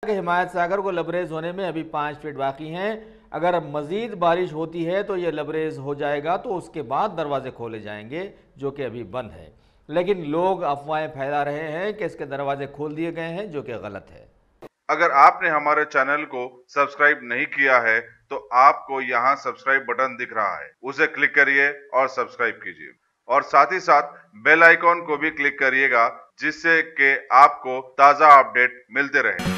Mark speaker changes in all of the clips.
Speaker 1: कि हिमायत सागर को लबरेज होने में अभी 5 फीट बाकी हैं। अगर मजीद बारिश होती है तो ये लबरेज हो जाएगा, तो उसके बाद दरवाजे खोले जाएंगे, जो कि अभी बंद है। लेकिन लोग अफवाहें फैला रहे हैं कि इसके दरवाजे खोल दिए गए हैं, जो कि गलत है।
Speaker 2: अगर आपने हमारे चैनल को सब्सक्राइब नहीं किया है तो आपको यहाँ सब्सक्राइब बटन दिख रहा है, उसे क्लिक करिए और सब्सक्राइब कीजिए, और साथ ही साथ बेल आइकॉन को भी क्लिक करिएगा, जिससे कि आपको ताज़ा अपडेट मिलते रहे।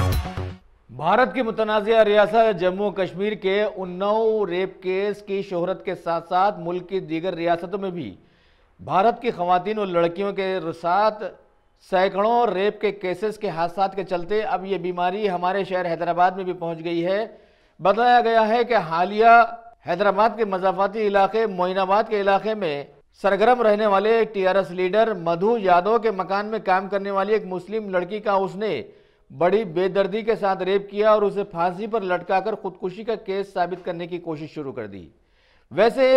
Speaker 1: भारत की मुतनाज़िया रियासत जम्मू कश्मीर के उन्नाव रेप केस की शोहरत के साथ साथ मुल्क की दीगर रियासतों में भी भारत की ख़वातीन और लड़कियों के साथ सैकड़ों रेप के केसेस के हादसात के चलते अब ये बीमारी हमारे शहर हैदराबाद में भी पहुंच गई है। बताया गया है कि हालिया हैदराबाद के मज़ाफ़ाती इलाके मोइनाबाद के इलाके में सरगर्म रहने वाले टीआरएस लीडर मधु यादव के मकान में काम करने वाली एक मुस्लिम लड़की का उसने बड़ी बेदर्दी के साथ रेप किया और उसे फांसी पर लटकाकर खुदकुशी का केस साबित करने की कोशिश शुरू कर दी। वैसे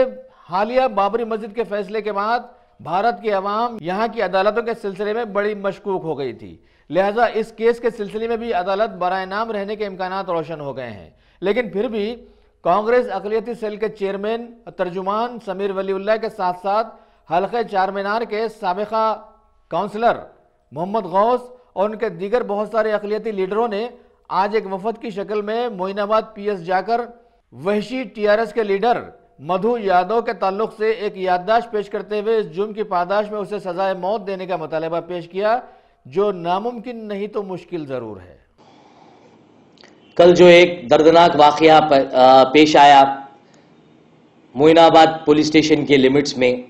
Speaker 1: हालिया बाबरी मस्जिद के फैसले के बाद भारत की अवाम यहाँ की अदालतों के सिलसिले में बड़ी मशकूक हो गई थी, लिहाजा इस केस के सिलसिले में भी अदालत बराए नाम रहने के इम्कानात रोशन हो गए हैं। लेकिन फिर भी कांग्रेस अक़लियती सेल के चेयरमैन तर्जुमान समीर वलीउल्लाह के साथ साथ हल्के चारमीनार के साबिका काउंसलर मोहम्मद गौस और उनके दीगर बहुत सारे अक़लियती लीडरों ने आज एक वफद की शक्ल में मोइनाबाद पीएस जाकर वहशी टीआरएस के लीडर मधु यादव के ताल्लुक से एक याददाश्त पेश करते हुए इस जुर्म की पादाश में उसे सजाए मौत देने का मुतालबा पेश किया, जो नामुमकिन नहीं तो मुश्किल जरूर है।
Speaker 3: कल जो एक दर्दनाक वाकया पेश आया मोइनाबाद पुलिस स्टेशन के लिमिट्स में,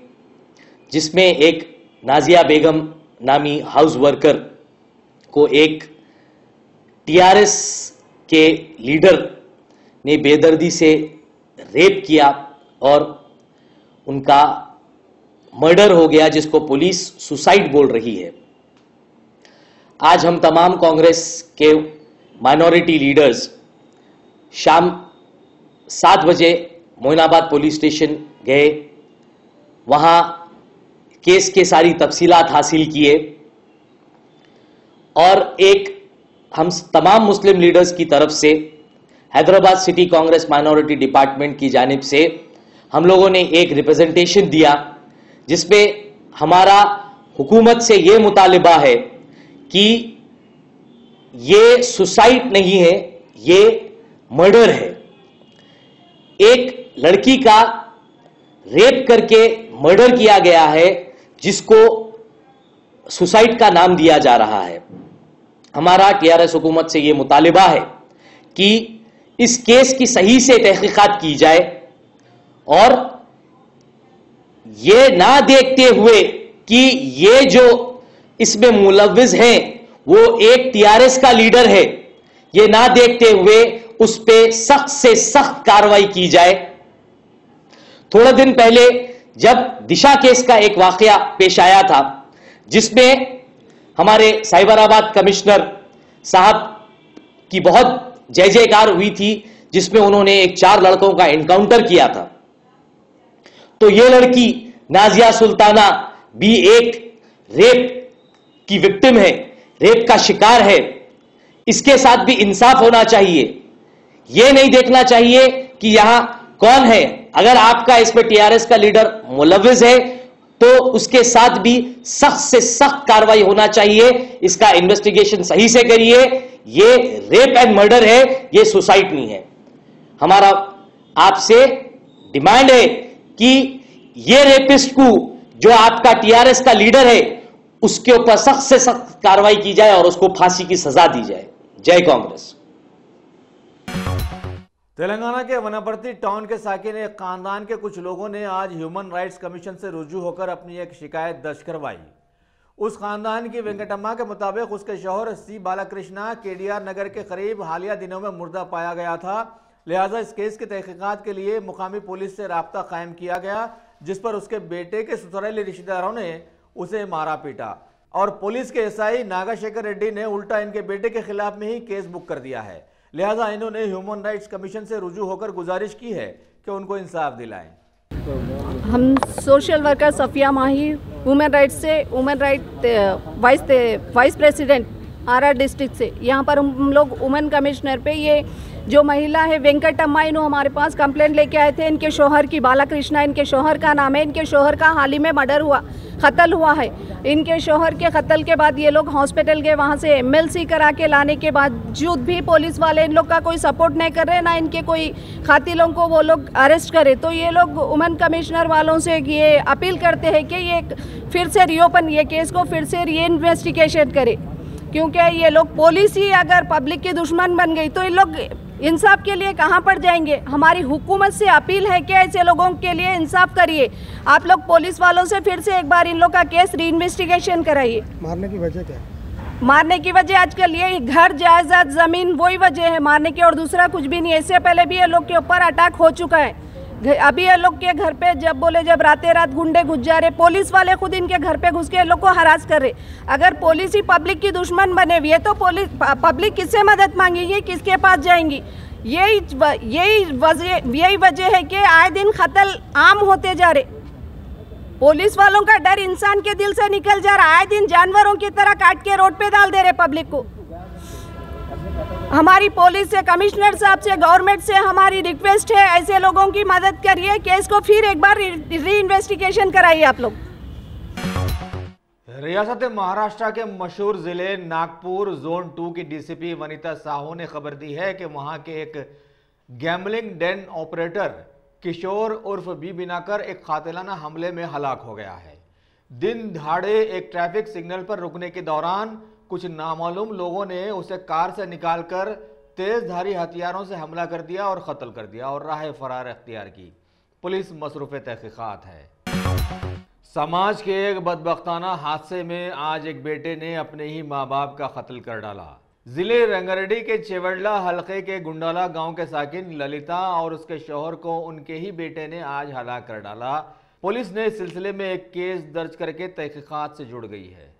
Speaker 3: जिसमें एक नाजिया बेगम नामी हाउस वर्कर को एक टीआरएस के लीडर ने बेदर्दी से रेप किया और उनका मर्डर हो गया, जिसको पुलिस सुसाइड बोल रही है। आज हम तमाम कांग्रेस के माइनॉरिटी लीडर्स शाम 7 बजे मोइनाबाद पुलिस स्टेशन गए, वहां केस के सारी तफसीलात हासिल किए और एक हम तमाम मुस्लिम लीडर्स की तरफ से Hyderabad city Congress minority department की जानिब से हम लोगों ने एक रिप्रेजेंटेशन दिया, जिसमें हमारा हुकूमत से ये मुतालिबा है कि ये सुसाइड नहीं है, ये मर्डर है। एक लड़की का रेप करके मर्डर किया गया है, जिसको सुसाइड का नाम दिया जा रहा है। हमारा टीआरएस हुकूमत से ये मुतालिबा है कि इस केस की सही से तहकीकात की जाए और ये ना देखते हुए कि ये जो इसमें मुलव्विस हैं वो एक टीआरएस का लीडर है, ये ना देखते हुए उस पर सख्त से सख्त कार्रवाई की जाए। थोड़ा दिन पहले जब दिशा केस का एक वाकया पेश आया था, जिसमें हमारे साइबराबाद कमिश्नर साहब की बहुत जय जयकार हुई थी, जिसमें उन्होंने एक 4 लड़कों का एनकाउंटर किया था, तो ये लड़की नाजिया सुल्ताना भी एक रेप की विक्टिम है, रेप का शिकार है। इसके साथ भी इंसाफ होना चाहिए। यह नहीं देखना चाहिए कि यहां कौन है। अगर आपका इसमें टीआरएस का लीडर मुलव्विस है तो उसके साथ भी सख्त से सख्त कार्रवाई होना चाहिए। इसका इन्वेस्टिगेशन सही से करिए। ये रेप एंड मर्डर है, ये सुसाइड नहीं है। हमारा आपसे डिमांड है कि ये रेपिस्ट को, जो आपका टीआरएस का लीडर है, उसके ऊपर सख्त से सख्त कार्रवाई की जाए और उसको फांसी की सजा दी जाए। जय कांग्रेस।
Speaker 1: तेलंगाना के वनापर्ती टाउन के साकिन एक खानदान के कुछ लोगों ने आज ह्यूमन राइट्स कमीशन से रुजू होकर अपनी एक शिकायत दर्ज करवाई। उस खानदान की वेंकटम्मा के मुताबिक उसके शौहर सी बालाकृष्णा केडीआर नगर के करीब हालिया दिनों में मुर्दा पाया गया था, लिहाजा इस केस की तहकीकात के लिए मुकामी पुलिस से राब्ता कायम किया गया, जिस पर उसके बेटे के ससुराली रिश्तेदारों ने उसे मारा पीटा और पुलिस के एसआई नागाशेखर रेड्डी ने उल्टा इनके बेटे के खिलाफ में ही केस बुक कर दिया है। लिहाजा इन्होंने ह्यूमन राइट्स कमीशन से रुजू होकर गुजारिश की है कि उनको इंसाफ दिलाएं।
Speaker 4: हम सोशल वर्कर सफिया माही वुमेन राइट्स से वुमेन राइट वाइस प्रेसिडेंट आरा डिस्ट्रिक्ट से। यहाँ पर हम लोग वुमेन कमिश्नर पे ये जो महिला है वेंकटम्मा, इन्हों हमारे पास कंप्लेंट लेके आए थे। इनके शोहर की, बालाकृष्णा इनके शोहर का नाम है। इनके शोहर का हाल ही में मर्डर हुआ, कत्ल हुआ है। इनके शोहर के कत्ल के बाद ये लोग हॉस्पिटल के वहाँ से MLC करा के लाने के बावजूद भी पुलिस वाले इन लोग का कोई सपोर्ट नहीं कर रहे, ना इनके कोई कातिलों को वो लोग अरेस्ट करे। तो ये लोग वुमेन कमिश्नर वालों से ये अपील करते हैं कि ये फिर से रीओपन, ये केस को फिर से री इन्वेस्टिगेशन करे, क्योंकि ये लोग पुलिस ही अगर पब्लिक के दुश्मन बन गई तो इन लोग इंसाफ के लिए कहाँ पर जाएंगे। हमारी हुकूमत से अपील है कि ऐसे लोगों के लिए इंसाफ करिए। आप लोग पुलिस वालों से फिर से एक बार इन लोग का केस री इन्वेस्टिगेशन कराइए।
Speaker 5: मारने की वजह क्या है?
Speaker 4: मारने की वजह आजकल ये घर, जायदाद, ज़मीन, वही वजह है मारने की, और दूसरा कुछ भी नहीं। इससे पहले भी ये लोग के ऊपर अटैक हो चुका है। अभी ये लोग के घर पे जब रातें रात गुंडे घुस जा रहे, पुलिस वाले खुद इनके घर पे घुस के ये लोग को हरास कर रहे। अगर पुलिस ही पब्लिक की दुश्मन बने हुई है तो पब्लिक किससे मदद मांगेगी, किसके पास जाएंगी? यही वजह है कि आए दिन कत्ल आम होते जा रहे। पुलिस वालों का डर इंसान के दिल से निकल जा रहा है। आए दिन जानवरों की तरह काट के रोड पे डाल दे रहे पब्लिक को। हमारी पुलिस से, कमिश्नर साहब से, गवर्नमेंट से हमारी रिक्वेस्ट है, ऐसे लोगों की मदद करिए, केस को फिर एक बार री इन्वेस्टिगेशन कराइए आप लोग।
Speaker 1: रियासत महाराष्ट्र के मशहूर जिले नागपुर जोन 2 की DCP वनिता साहू ने खबर दी है कि वहां के एक गैम्बलिंग डेन ऑपरेटर किशोर उर्फ बी बिनाकर एक कातिलाना हमले में हलाक हो गया है। दिन दहाड़े एक ट्रैफिक सिग्नल पर रुकने के दौरान कुछ नामालूम लोगों ने उसे कार से निकालकर तेजधारी हथियारों से हमला कर दिया और कत्ल कर दिया और राह फरार अख्तियार की। पुलिस मसरूफ़ तहकीकात है। समाज के एक बदबख्ताना हादसे में आज एक बेटे ने अपने ही माँ बाप का कत्ल कर डाला। जिले रंगारेड्डी के चेवड़ला हलके के गुंडाला गांव के साकिन ललिता और उसके शौहर को उनके ही बेटे ने आज हलाक कर डाला। पुलिस ने इस सिलसिले में एक केस दर्ज करके तहकीकात से जुड़ गई है।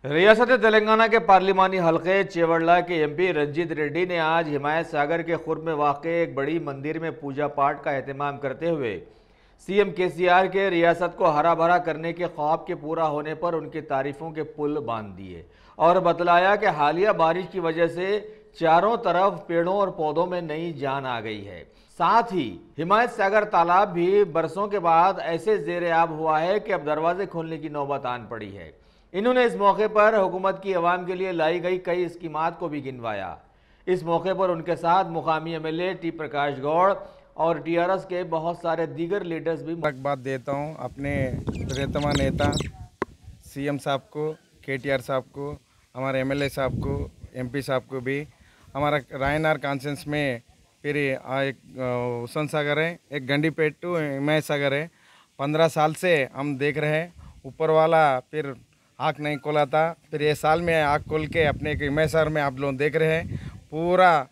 Speaker 1: रियासत तेलंगाना के पार्लिमानी हलके चेवड़ला के MP रंजीत रेड्डी ने आज हिमायत सागर के खुर्द में वाक़े एक बड़ी मंदिर में पूजा पाठ का एहतमाम करते हुए CM KCR के रियासत को हरा भरा करने के ख्वाब के पूरा होने पर उनकी तारीफों के पुल बांध दिए और बतलाया कि हालिया बारिश की वजह से चारों तरफ पेड़ों और पौधों में नई जान आ गई है। साथ ही हिमायत सागर तालाब भी बरसों के बाद ऐसे ज़ेरे आब हुआ है कि अब दरवाजे खोलने की नौबत आन पड़ी है। इन्होंने इस मौके पर हुकूमत की आवाम के लिए लाई गई कई स्कीमात को भी गिनवाया। इस मौके पर उनके साथ मुकामी MLA T प्रकाश गौड़ और TRS के बहुत सारे दीगर लीडर्स भी।
Speaker 5: बात देता हूँ अपने प्रियतमा नेता CM साहब को, KTR साहब को, हमारे MLA साहब को, MP साहब को भी। हमारा रायनार कॉन्सेंस में फिर एक हुसन सागर है, एक गंडीपेट टू हिमायत सागर है। 15 साल से हम देख रहे हैं, ऊपर वाला फिर आँख नहीं खोला था, फिर ये साल में आँख खोल के अपने हिमायत सागर में आप लोग देख रहे हैं पूरा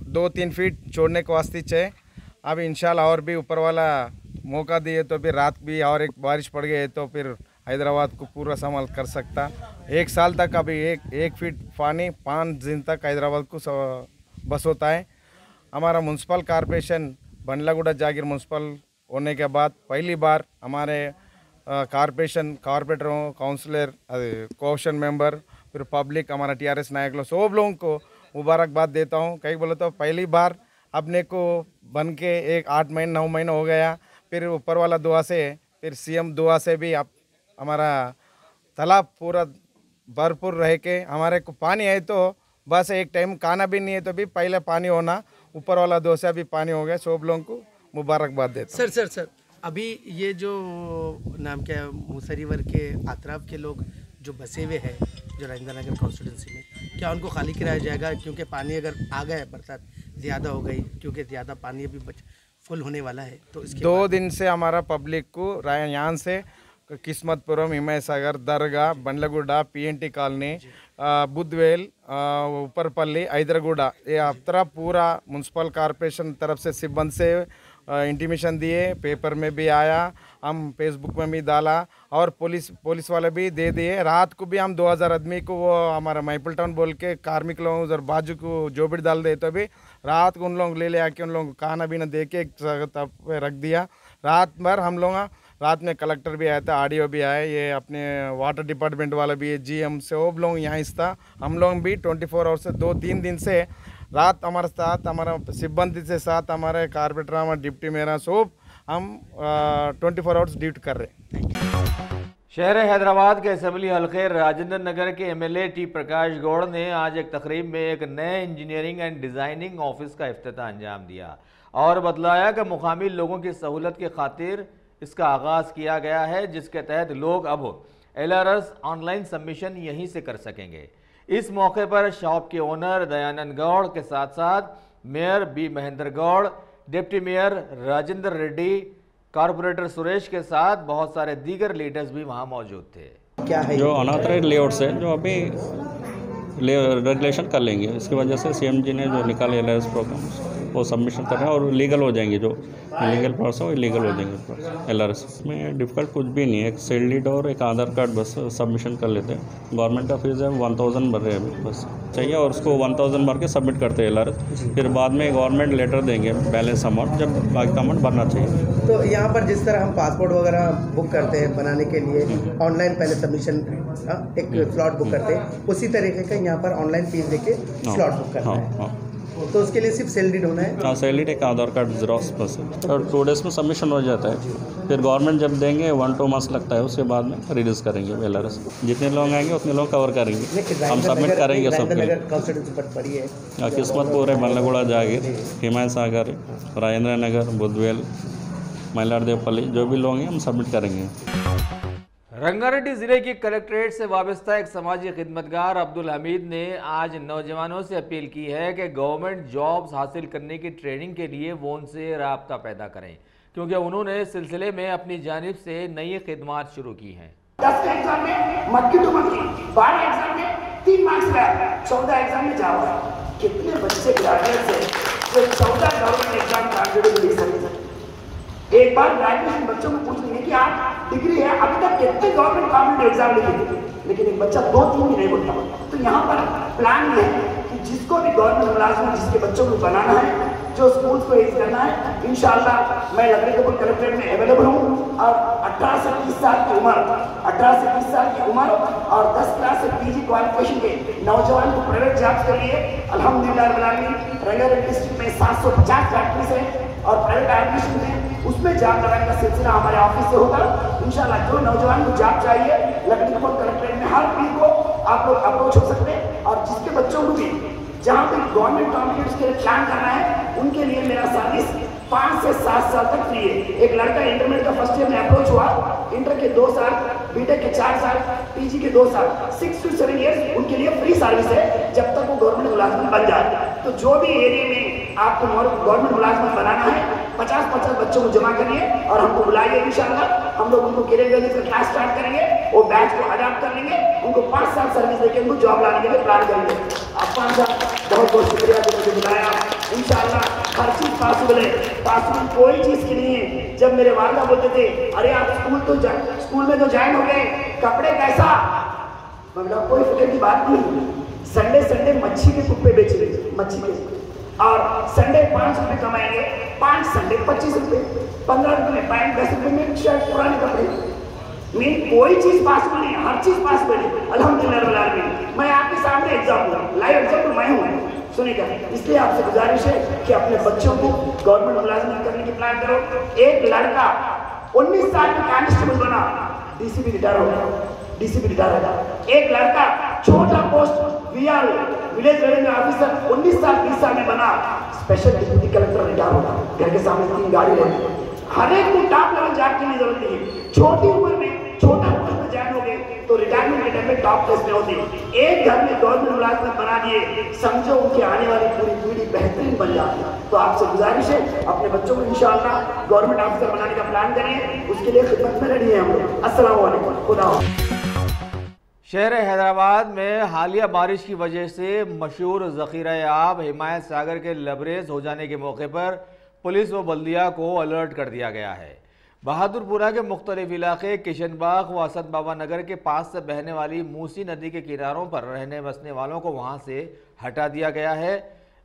Speaker 5: 2-3 फीट छोड़ने को वास्ते है। अब इंशाल्लाह और भी ऊपर वाला मौका दिए तो फिर रात भी और एक बारिश पड़ गई तो फिर हैदराबाद को पूरा संभाल कर सकता। 1 साल तक अभी एक फीट पानी 5 दिन तक हैदराबाद को बस होता है। हमारा म्यूनसिपल कॉरपोरेशन बंडलागुड़ा जागीर म्यूनसिपल होने के बाद पहली बार हमारे कॉरपोरेटरों, काउंसलर, कोऑप्शन मेंबर, फिर पब्लिक, हमारा TRS नायक लोग सब लोगों को मुबारकबाद देता हूँ। कहीं बोले तो पहली बार अपने को बन के 8 महीने 9 महीने हो गया। फिर ऊपर वाला दुआ से, फिर CM दुआ से भी आप हमारा तालाब पूरा भरपूर रह के हमारे को पानी है तो बस एक टाइम खाना भी नहीं है तो भी पहले पानी होना, ऊपर वाला दुआ से भी पानी हो गया। सब लोगों को मुबारकबाद देता हूँ।
Speaker 6: सर अभी ये जो नाम क्या है, मुसरीवर के अतराफ के लोग जो बसे हुए हैं जो राजेंद्र नगर कॉन्स्टिट्यूंसी में, क्या उनको खाली कराया जाएगा? क्योंकि पानी अगर आ गया है, बरसात ज़्यादा हो गई, क्योंकि ज़्यादा पानी अभी फुल होने वाला है तो इसके
Speaker 5: 2 दिन से हमारा पब्लिक को यहाँ से किस्मतपुरम, हिमायत सागर, दरगाह, बंडलगुड्डा, PNT कॉलोनी, बुद्धवेल, ऊपरपल्ली, हैदरगुड्डा, ये अतरा पूरा म्यूनसिपल कॉरपोरेशन तरफ से सिब्बंद से इंटीमेशन दिए, पेपर में भी आया, हम फेसबुक में भी डाला और पुलिस वाले भी दे दिए। रात को भी हम 2000 आदमी को वो हमारा मैपल टाउन बोल के कार्मिक लोग उधर बाजू को जो भी डाल दे तो भी रात को उन लोग ले आके उन लोगों को खाना भी ना दे के तब रख दिया। रात भर हम लोग रात में कलेक्टर भी आया था, आरडीओ भी आए, ये अपने वाटर डिपार्टमेंट वाला भी है, जीएम सब लोग यहाँ था। हम लोग भी 24 आवर्स से 2-3 दिन से रात हमारे साथ, हमारा सिब्बंदी से साथ, हमारे कारपेंटर, हमारे डिप्टी मेरा सब हम 24 आवर्स ड्यूटी कर रहे हैं।
Speaker 1: शहर हैदराबाद के असम्बली हल्के राजेंद्र नगर के एमएलए टी प्रकाश गौड़ ने आज एक तकरीब में एक नए इंजीनियरिंग एंड डिज़ाइनिंग ऑफिस का इफ्तिताह अंजाम दिया और बतलाया कि मुकामी लोगों की सहूलत की खातिर इसका आगाज़ किया गया है, जिसके तहत लोग अब LRS ऑनलाइन सबमिशन यहीं से कर सकेंगे। इस मौके पर शॉप के ओनर दयानंद गौड़ के साथ साथ mayor B Mahendra Goud, deputy mayor Rajendra Reddy, corporator Suresh के साथ बहुत सारे दीगर लीडर्स भी वहां मौजूद थे।
Speaker 6: क्या है
Speaker 7: जो अनऑथराइज्ड लेआउट्स है जो अभी रेगुलेशन कर लेंगे, इसकी वजह से सीएम जी ने जो निकाले LRS प्रोग्राम वो सबमिशन कर रहे हैं और लीगल हो जाएंगे। जो इलीगल प्रोसेस है वो इलीगल हो जाएंगे। LRS में डिफ़िकल्ट कुछ भी नहीं है, एक सेल डीड और एक आधार कार्ड बस सबमिशन कर लेते हैं। गवर्नमेंट का फीस है 1000 भर रहे हैं अभी बस चाहिए और उसको 1000 भर के सबमिट करते हैं LRS। फिर बाद में गवर्नमेंट लेटर देंगे बैलेंस अमाउंट, जब बाकी अमाउंट भरना चाहिए।
Speaker 6: तो यहाँ पर जिस तरह हम पासपोर्ट वगैरह बुक करते हैं बनाने के लिए ऑनलाइन पहले सबमिशन एक स्लॉट बुक करते हैं, उसी तरीके का यहाँ पर ऑनलाइन फीस देके स्लॉट बुक करना है। तो उसके लिए सिर्फ सेल डीड होना है।
Speaker 7: हाँ, सेल डीड, एक आधार कार्ड ज़ेरॉक्स बस है और 2 डेज़ में सबमिशन हो जाता है। फिर गवर्नमेंट जब देंगे 1-2 मंथ्स लगता है, उसके बाद में रिलीज़ करेंगे LRS। जितने लोग आएंगे उतने लोग कवर करेंगे, हम सबमिट करेंगे सबके। किस्मतपुर है, मल्लगुड़ा जागीर, हिमायत सागर, राजेंद्र नगर, बुद्धवेल, मइलारदेवपल्ली, जो भी लोग हैं हम सबमिट करेंगे।
Speaker 1: रंगारेड्डी जिले की कलेक्ट्रेट से वाबस्ता एक समाजी खिदमतगार अब्दुल हमीद ने आज नौजवानों से अपील की है कि गवर्नमेंट जॉब्स हासिल करने की ट्रेनिंग के लिए वो उनसे राब्ता पैदा करें, क्योंकि उन्होंने इस सिलसिले में अपनी जानिब से नई खिदमात शुरू की हैं।
Speaker 8: 10 के एग्जाम में मक्की टू मक्की, 12 एग्जाम में 3 मार्क्स लाया, 14 एग्जाम में जाओ। कितने बच्चे ग्रेजुएट से जो 14 गवर्नमेंट एग्जाम ग्रेजुएट दे सकते। एक बार ग्रेजुएशन बच्चों को पूछ लेंगे कि आप डिग्री है, अभी तक कितने गवर्नमेंट कॉम्पिटेटिव एग्जाम लिखे, लेकिन एक बच्चा 2-3 भी नहीं बोलता। तो यहाँ पर प्लान ये है कि जिसको भी गवर्नमेंट मुलाजिम जिसके बच्चों को बनाना है, जो स्कूल्स को एज करना है, इंशाल्लाह मैं लखनऊ कलेक्ट्रेट में अवेलेबल हूँ। और 18 से 30 साल की उम्र, 18 से 30 साल की उम्र और 10 क्लास से PG क्वालिफिकेशन के नौजवान को प्राइवेट जॉब्स के लिए अल्हम्दुलिल्लाह रब्बिल आलमीन रंगारेड्डी डिस्ट्रिक्ट में 750 फैक्ट्रीज है और प्राइवेट एडमिशन है, उसमें जॉब लगाने का सिलसिला हमारे ऑफिस से होगा। इंशाल्लाह जो नौजवान को जॉब चाहिए लखनऊ कलेक्ट्रेट में हर पी को आप लोग अप्रोच हो सकते हैं। और जिसके बच्चों को भी जहाँ पे गवर्नमेंट कॉम्पिटेटिव्स के लिए प्लान करना है, उनके लिए मेरा सर्विस 5 से 7 साल तक फ्री है। एक लड़का इंटरमीडिएट का फर्स्ट ईयर में अप्रोच हुआ, इंटर के 2 साल, बीटेक के 4 साल, PG के 2 साल, 6 to 7 ईयर्स उनके लिए फ्री सर्विस है जब तक वो गवर्नमेंट मुलाजिम बन जाए। तो जो भी एरिया में आपको गवर्नमेंट मुलाजिम बनाना है, 50-50 बच्चों को जमा करिए और हमको बुलाइए। इंशाल्लाह हम लोग उनको करियर का क्लास स्टार्ट करेंगे, वो बैच को अडॉप्ट कर लेंगे, उनको 5 साल सर्विस देके उनको जॉब लाने के लिए प्लान करेंगे। आपका बहुत बहुत शुक्रिया कि मुझे बुलाया। इंशाल्लाह हर चीज़ पॉसिबल है, पॉसिबल कोई चीज़ की नहीं है। जब मेरे वालिदा बोलते थे अरे आप स्कूल में तो ज्वाइन हो गए, कपड़े कैसा, मतलब कोई फिक्र की बात नहीं। संडे मच्छी के कुप्पे बेच रहे, मच्छी के, और संडे 5 रुपये कमाएंगे, 5 संडे 25 रुपये, 15 रुपये में पैंट, 10 रुपये में शर्ट, पुराने कपड़े। नहीं कोई चीज़ पॉसिबल नहीं, हर चीज़ पॉसिबल है अल्हम्दुलिल्लाह रब्बिल आलमीन। मैं आपके सामने एग्जाम्पल, लाइव एग्जाम्पल मैं हूँ, सुनिएगा। इसलिए आपसे गुजारिश है कि अपने बच्चों को गवर्नमेंट मुलाजिम करने की प्लान करो। एक लड़का 19 साल में कांस्टेबल बना, DCP रिटायर हो गया, DCP रिटायर हो गया। एक लड़का छोटा post VRO village revenue officer 19 साल 20 साल में बना, स्पेशल डिप्टी कलेक्टर रिटायर हो गया। घर के सामने 3 गाड़ी रहती है। हर एक को टॉप लेवल जॉब की जरूरत नहीं है। छोटी उम्र में छोटा पोस्ट में ज्वाइन हो गए तो रिटायरमेंट के टाइम में टॉप प्लेस में होते हैं। एक घर में गवर्नमेंट मुलाजिम बना दिए, समझो उनकी आने वाली पूरी पीढ़ी बेहतरीन बन जाती है। तो आपसे गुजारिश है अपने बच्चों को इंशाअल्लाह गवर्नमेंट ऑफिसर बनाने का प्लान करिए, उसके लिए खिदमत में रेडी है हम लोग। अस्सलाम वालेकुम, खुदा
Speaker 1: शहर हैदराबाद में हालिया बारिश की वजह से मशहूर ज़ख़ीरा आब हिमायत सागर के लबरेज हो जाने के मौके पर पुलिस व बल्दिया को अलर्ट कर दिया गया है। बहादुरपुरा के मुख्तलिफ इलाके किशनबाग व असद बाबा नगर के पास से बहने वाली मूसी नदी के किनारों पर रहने बसने वालों को वहां से हटा दिया गया है।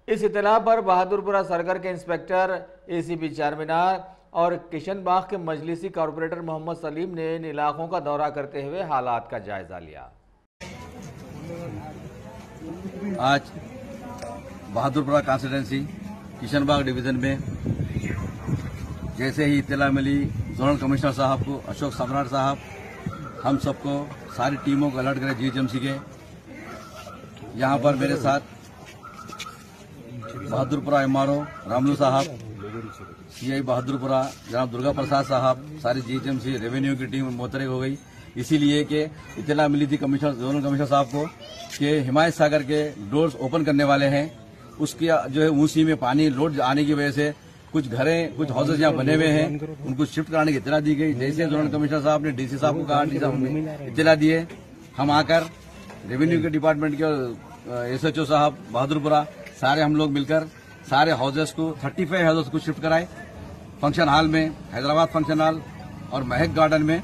Speaker 1: इस इत्तला पर बहादुरपुरा सरगर के इंस्पेक्टर ACP चारमीनार और किशनबाग के मजलिसी कॉरपोरेटर मोहम्मद सलीम ने इन इलाकों का दौरा करते हुए हालात का जायजा लिया।
Speaker 9: आज बहादुरपुरा कॉन्स्टिट्यूंसी किशनबाग डिवीजन में जैसे ही इत्तला मिली जोनल कमिश्नर साहब को, अशोक सम्राट साहब, हम सबको सारी टीमों को अलर्ट करें जीएचएमसी के। यहाँ पर मेरे साथ बहादुरपुरा एमआरओ रामलू साहब, सीआई बहादुरपुरा जनाब दुर्गा प्रसाद साहब, सारी जीएचएमसी रेवेन्यू की टीम मुतरक हो गई, इसीलिए कि इत्तला मिली थी कमिश्नर जोनल कमिश्नर साहब को कि हिमायत सागर के डोर्स ओपन करने वाले हैं। उसके जो है ऊंची में पानी लोड आने की वजह से कुछ घरें, कुछ हाउसेज यहाँ बने हुए हैं, उनको शिफ्ट कराने की इत्तला दी गई। जैसे जोनल कमिश्नर साहब ने डीसी साहब को कहा, डीसी साहब ने इत्तला दिए, हम आकर रेवेन्यू के डिपार्टमेंट के एसएचओ साहब बहादुरपुरा सारे हम लोग मिलकर सारे हाउसेज को 35 हाउसेज को शिफ्ट कराए। फंक्शन हॉल में, हैदराबाद फंक्शन हॉल और महक गार्डन में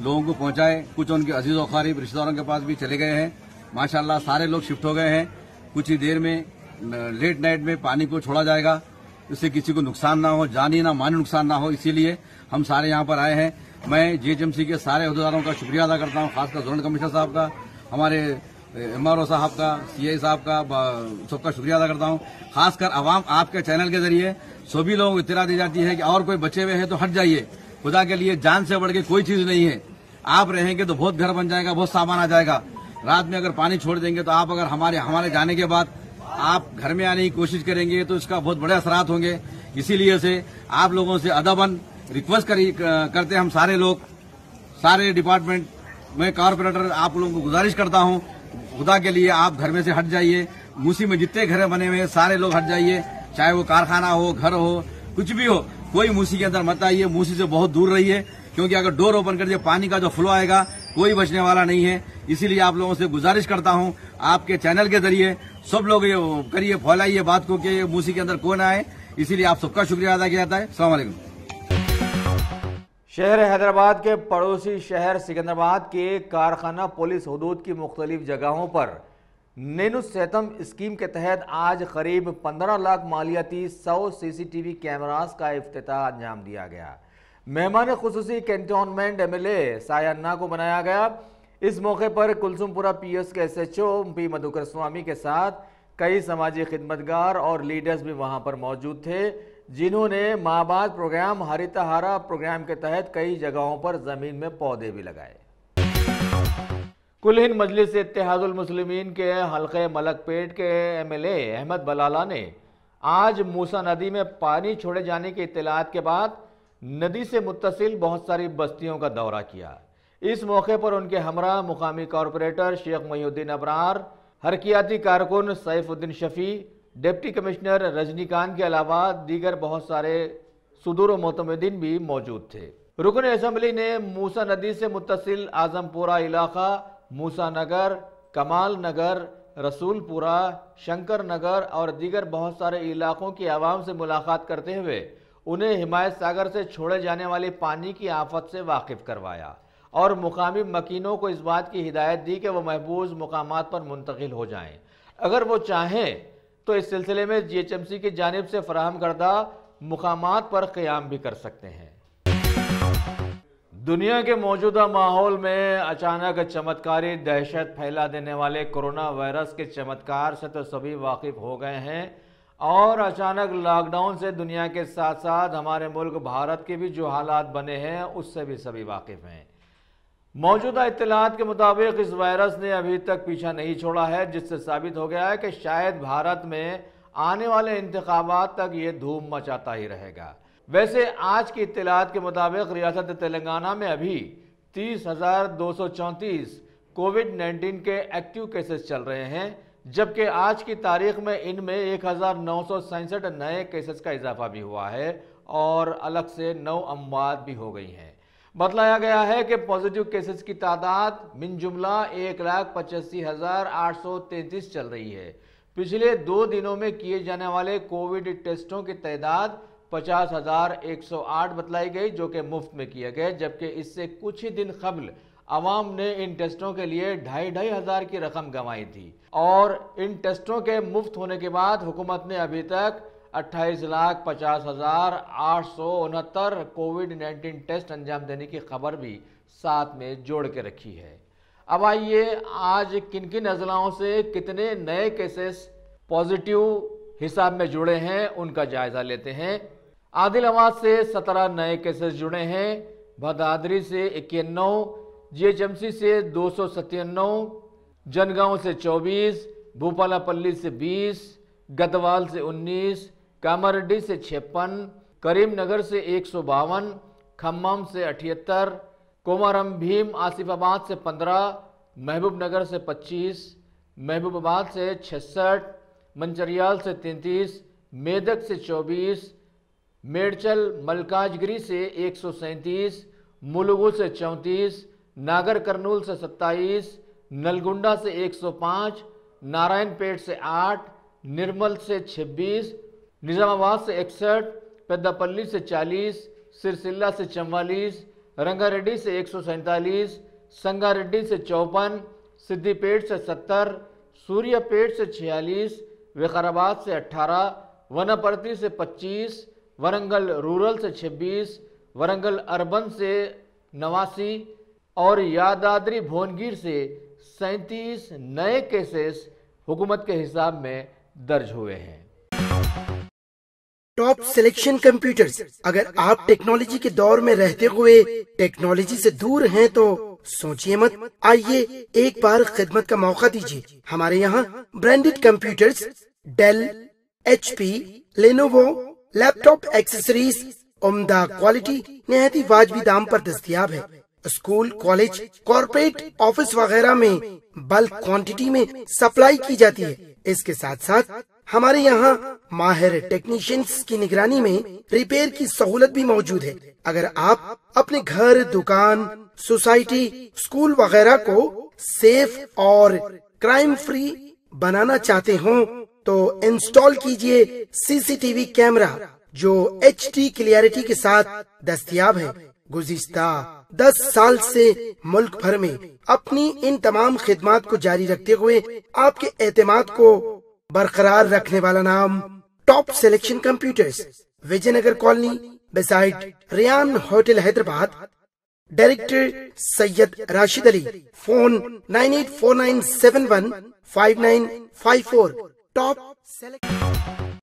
Speaker 9: लोगों को पहुंचाए। कुछ उनके अजीज और करीब रिश्तेदारों के पास भी चले गए हैं। माशाल्लाह सारे लोग शिफ्ट हो गए हैं। कुछ ही देर में लेट नाइट में पानी को छोड़ा जाएगा, इससे किसी को नुकसान ना हो, जानी ना मानी नुकसान ना हो, इसीलिए हम सारे यहाँ पर आए हैं। मैं जीएचएमसी के सारे अहदेदारों का शुक्रिया अदा करता हूँ, खासकर जोनल कमिश्नर साहब का, हमारे एमआरओ साहब का, सीआई साहब का, सबका शुक्रिया अदा करता हूँ। खासकर अवाम आपके चैनल के जरिए सभी लोगों को इत्तला दी जाती है कि और कोई बचे हुए हैं तो हट जाइए। खुदा के लिए जान से बढ़ के कोई चीज नहीं है। आप रहेंगे तो बहुत घर बन जाएगा, बहुत सामान आ जाएगा। रात में अगर पानी छोड़ देंगे तो आप अगर हमारे जाने के बाद आप घर में आने की कोशिश करेंगे तो इसका बहुत बड़े असरात होंगे। इसीलिए से आप लोगों से अदबन रिक्वेस्ट करते हम सारे लोग, सारे डिपार्टमेंट में कॉर्पोरेटर, आप लोगों को गुजारिश करता हूं, खुदा के लिए आप घर में से हट जाइए। मूसी में जितने घर बने हुए हैं सारे लोग हट जाइए, चाहे वो कारखाना हो, घर हो, कुछ भी हो, कोई मूसी के अंदर मत आइए। मूसी से बहुत दूर रहिए, क्योंकि अगर डोर ओपन कर दिए पानी का जो फ्लो आएगा कोई बचने वाला नहीं है। इसीलिए आप लोगों से गुजारिश करता हूं, आपके चैनल के जरिए सब लोग ये करिए, फैलाइए बात को कि मूसी के अंदर कौन आए। इसीलिए आप सबका शुक्रिया अदा किया जाता है। अस्सलाम वालेकुम।
Speaker 1: शहर हैदराबाद के पड़ोसी शहर सिकंदराबाद के कारखाना पुलिस हुदूद की मुख्तलिफ जगहों पर नेनुसैतम स्कीम के तहत आज करीब 15 लाख मालियाती 100 सीसीटीवी कैमरास का इफ्तिताह अंजाम दिया गया। मेहमान खुसूसी कैंटोनमेंट एमएलए सायन्ना को बनाया गया। इस मौके पर कुलसुमपुरा पीएस के एसएचओ पी मधुकर स्वामी के साथ कई समाजी खिदमतगार और लीडर्स भी वहां पर मौजूद थे, जिन्होंने माबाद प्रोग्राम, हरितहारा प्रोग्राम के तहत कई जगहों पर जमीन में पौधे भी लगाए। कुल हिंद मजलिस इत्तेहादुल मुस्लिमीन के हल्के मलकपेट के एमएलए अहमद बलाला ने आज मूसा नदी में पानी छोड़े जाने की इत्तलात के बाद नदी से मुत्तसिल बहुत सारी बस्तियों का दौरा किया। इस मौके पर उनके हमरा मुकामी कॉरपोरेटर शेख मोहिउद्दीन अबरार, हरकियाती कारकुन सैफुद्दीन शफी, डिप्टी कमिश्नर रजनीकांत के अलावा दीगर बहुत सारे सुदूर मोतमदीन भी मौजूद थे। रुकन असम्बली ने मूसा नदी से मुत्तसिल आजमपुरा इलाका, मूसा नगर, कमाल नगर, रसूलपुरा, शंकर नगर और दीगर बहुत सारे इलाकों की आवाम से मुलाकात करते हुए उन्हें हिमायत सागर से छोड़े जाने वाली पानी की आफत से वाकिफ करवाया और मुकामी मकीनों को इस बात की हिदायत दी कि वह महफूज मुकामात पर मुंतकिल हो जाएं। अगर वो चाहें तो इस सिलसिले में जीएचएमसी की जानिब से फराहम करदा मुकामात पर क़याम भी कर सकते हैं। दुनिया के मौजूदा माहौल में अचानक चमत्कारी दहशत फैला देने वाले कोरोना वायरस के चमत्कार से तो सभी वाकिफ हो गए हैं और अचानक लॉकडाउन से दुनिया के साथ साथ हमारे मुल्क भारत के भी जो हालात बने हैं उससे भी सभी वाकिफ हैं। मौजूदा इत्तलात के मुताबिक इस वायरस ने अभी तक पीछा नहीं छोड़ा है, जिससे साबित हो गया है कि शायद भारत में आने वाले इंतखाबात तक ये धूम मचाता ही रहेगा। वैसे आज की इत्तलात के मुताबिक रियासत तेलंगाना में अभी 30,234 कोविड-19 के एक्टिव केसेस चल रहे हैं, जबकि आज की तारीख में इनमें 1,967 नए केसेस का इजाफा भी हुआ है और अलग से 9 अमवात भी हो गई हैं। बतलाया गया है कि पॉजिटिव केसेस की तादाद मिन जुमला 1,85,833 चल रही है। पिछले 2 दिनों में किए जाने वाले कोविड टेस्टों की तादाद 50,108 बतलाई गई, जो कि मुफ्त में किए गए, जबकि इससे कुछ ही दिन कबल अवाम ने इन टेस्टों के लिए 2,500 हज़ार की रकम गंवाई थी और इन टेस्टों के मुफ्त होने के बाद हुकूमत ने अभी तक 28,50,869 कोविड-19 टेस्ट अंजाम देने की खबर भी साथ में जोड़ के रखी है। अब आइए आज किन किन अजलाओं से कितने नए केसेस पॉजिटिव हिसाब में जुड़े हैं उनका जायजा लेते हैं। आदिलाबाद से 17 नए केसेस जुड़े हैं, भदादरी से 91, जीएचएमसी से 297, जनगांव से 24, भूपालापल्ली से 20, गतवाल से 19, कामारेड्डी से 56, करीमनगर से 152, खम्मम से 78, कोमारम भीम आसिफाबाद से 15, महबूबनगर से 25, महबूबाबाद से 66, मंचरियाल से 33, मेदक से 24, मेडचल मलकाजगिरी से 137, मुलुगु से 34, नागर कर्नूल से 27, नलगुंडा से 105, नारायणपेट से 8, निर्मल से 26, निजामाबाद से 61, पेद्दापल्ली से 40, सिरसिल्ला से 44, रंगारेड्डी से 147, संगारेड्डी से 54, सिद्दीपेट से 70, सूर्यापेट से 46, विकाराबाद से 18, वनापर्ती से 25, वरंगल रूरल से 26, वरंगल अर्बन से 89 और यादाद्री भुवनगिर से 37 नए केसेस हुकूमत के हिसाब में दर्ज हुए हैं।
Speaker 8: Top selection computers. अगर आप टेक्नोलॉजी के दौर में रहते हुए टेक्नोलॉजी से दूर हैं तो सोचिए मत, आइए एक बार खिदमत का मौका दीजिए। हमारे यहाँ branded computers Dell, HP, Lenovo, laptop accessories उम्दा क्वालिटी निहायत ही वाजबी दाम पर दस्तयाब है। स्कूल, कॉलेज, कॉर्पोरेट, ऑफिस वगैरह में बल्क क्वांटिटी में सप्लाई की जाती है। इसके साथ साथ हमारे यहाँ माहिर टेक्नीशियंस की निगरानी में रिपेयर की सहूलत भी मौजूद है। अगर आप अपने घर, दुकान, सोसाइटी, स्कूल वगैरह को सेफ और क्राइम फ्री बनाना चाहते हो तो इंस्टॉल कीजिए CCTV कैमरा जो HD क्लियरिटी के साथ दस्तयाब है। गुज़िश्ता 10 साल से मुल्क भर में अपनी इन तमाम खिदमात को जारी रखते हुए आपके एतमाद को बरकरार रखने वाला नाम top selection computers, Vijayanagar colony beside Riyan hotel Hyderabad. Director Syed Rashid Ali. Phone 9849715954। Top selection.